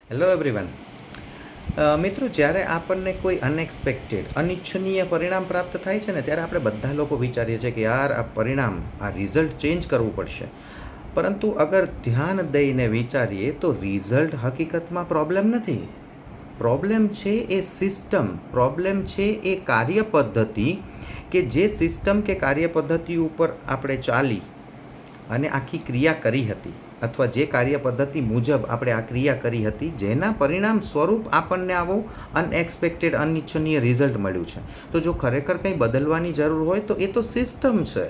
Hello everyone. મિત્રો, જ્યારે આપણને કોઈ અનએક્સપેક્ટેડ અનિચ્છનીય પરિણામ પ્રાપ્ત થાય છે ને, ત્યારે આપણે બધા લોકો વિચારીએ છીએ કે યાર આ પરિણામ, આ રિઝલ્ટ ચેન્જ કરવું પડશે. પરંતુ અગર ધ્યાન દઈને વિચારીએ તો રિઝલ્ટ હકીકતમાં પ્રોબ્લેમ નથી. પ્રોબ્લેમ છે એ સિસ્ટમ, પ્રોબ્લેમ છે એ કાર્ય પદ્ધતિ, કે જે સિસ્ટમ કે કાર્ય પદ્ધતિ ઉપર આપણે ચાલી અને આખી ક્રિયા કરી હતી, અથવા જે કાર્ય પદ્ધતિ મુજબ આપણે આ ક્રિયા કરી હતી, જેના પરિણામ સ્વરૂપ આપણને આવું અનએક્સપેક્ટેડ અનિચ્છનીય રિઝલ્ટ મળ્યું છે. તો જો ખરેખર કંઈ બદલવાની જરૂર હોય તો એ તો સિસ્ટમ છે,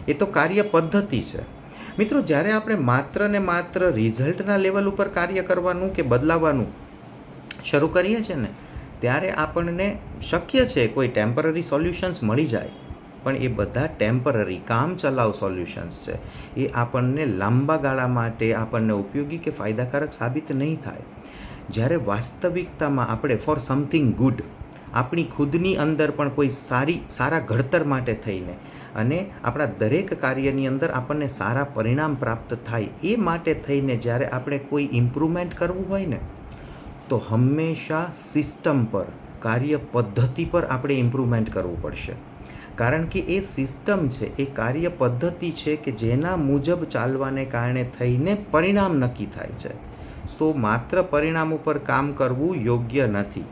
એ તો કાર્ય પદ્ધતિ છે. મિત્રો, જ્યારે આપણે માત્ર ને માત્ર રિઝલ્ટના લેવલ ઉપર કાર્ય કરવાનું કે બદલાવાનું શરૂ કરીએ છીએ ને, ત્યારે આપણને શક્ય છે કોઈ ટેમ્પરરી સોલ્યુશન્સ મળી જાય, પણ એ બધા ટેમ્પરરી કામચલાઉ સોલ્યુશન્સ છે. એ આપણને લાંબા ગાળા માટે આપણને ઉપયોગી કે ફાયદાકારક સાબિત નહીં થાય. જ્યારે વાસ્તવિકતામાં આપણે ફોર સમથિંગ ગુડ, આપણી ખુદની અંદર પણ કોઈ સારા ઘડતર માટે થઈને અને આપણા દરેક કાર્યની અંદર આપણને સારા પરિણામ પ્રાપ્ત થાય એ માટે થઈને જ્યારે આપણે કોઈ ઇમ્પ્રુવમેન્ટ કરવું હોય ને, તો હંમેશા સિસ્ટમ પર, કાર્ય પદ્ધતિ પર આપણે ઇમ્પ્રુવમેન્ટ કરવું પડશે. કારણ કે એ સિસ્ટમ છે, એ કાર્ય પદ્ધતિ છે કે જેના મુજબ ચાલવાને કારણે થઈને પરિણામ નક્કી થાય છે. તો માત્ર પરિણામ ઉપર કામ કરવું યોગ્ય નથી.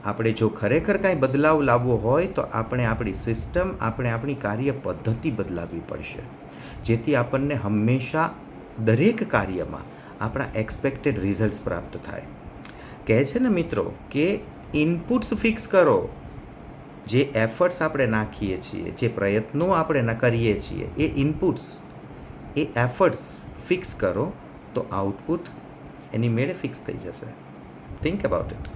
આપણે જો ખરેખર કાંઈ બદલાવ લાવવો હોય તો આપણે આપણી સિસ્ટમ, આપણે આપણી કાર્ય પદ્ધતિ બદલાવવી પડશે, જેથી આપણને હંમેશા દરેક કાર્યમાં આપણા એક્સપેક્ટેડ રિઝલ્ટ્સ પ્રાપ્ત થાય. કહે છે ને મિત્રો કે ઇનપુટ્સ ફિક્સ કરો. જે એફર્ટ્સ આપણે નાખીએ છીએ, જે પ્રયત્નો આપણે કરીએ છીએ, એ ઇનપુટ્સ, એ એફર્ટ્સ ફિક્સ કરો, તો આઉટપુટ એની મેળે ફિક્સ થઈ જશે. Think about it.